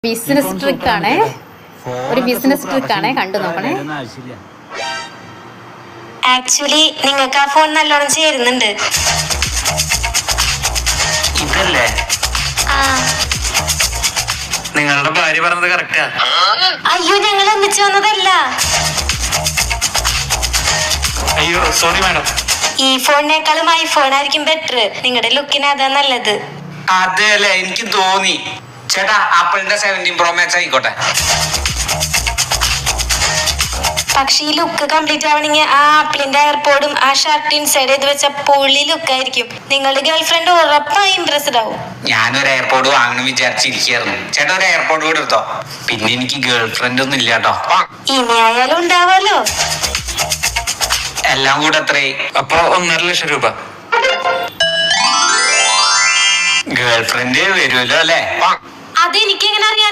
Business ട്രിക്കാണേ, ഒരു business ട്രിക്കാണേ, കണ്ടു നോക്കണേ. ആക്ച്വലി നിങ്ങൾക്ക് ആ ഫോൺ നല്ലോണം ചേരുന്നുണ്ട്. ഇതല്ലേ നിങ്ങളുടെ ഭാര്യ പറഞ്ഞത് കറക്റ്റാ? അയ്യോ, ഞങ്ങൾ ഒന്നിച്ചു വന്നതല്ല. അയ്യോ സോറി മാഡം. ഈ ഫോണിനേക്കാളും ഐഫോൺ ആയിരിക്കും ബെറ്റർ. നിങ്ങളുടെ ലുക്കിന് അതാ നല്ലത്. അതെ അല്ലേ, എനിക്ക് തോന്നി. ചേട്ടാ ആപ്പിളിന്റെ 17 Pro Max ആയിക്കോട്ടെ. പക്ഷെ ഈ ലുക്ക് കംപ്ലീറ്റ് ആവണമെങ്കിൽ ആ ആപ്പിളിന്റെ എയർപോർട്ടും ആ ഷർട്ട് ഇൻസൈഡ് ചെയ്ത് വെച്ച പൊള്ളി ലുക്കായിരിക്കും. നിങ്ങളുടെ ഗേൾഫ്രണ്ട് ഉറപ്പായി ഇംപ്രസ്ഡ് ആവും. ഞാനൊരു എയർപോർട്ട് വാങ്ങണം വിചാരിച്ചിരിക്കുന്നു. ചേട്ടാ ഒരു എയർപോർട്ട് കൂടെ എടുത്തോ. പിന്നെ എനിക്ക് ഗേൾഫ്രണ്ട് ഒന്നും ഇല്ല കേട്ടോ. ഇനി ആയാലും ഉണ്ടാവാലോ. എല്ലാം കൂടെ എത്രയായി? അപ്പൊ 1.5 ലക്ഷം രൂപ. ഗേൾഫ്രണ്ട് വരുമല്ലോ അല്ലേ? അതെനിക്ക് എങ്ങനെ അറിയാം?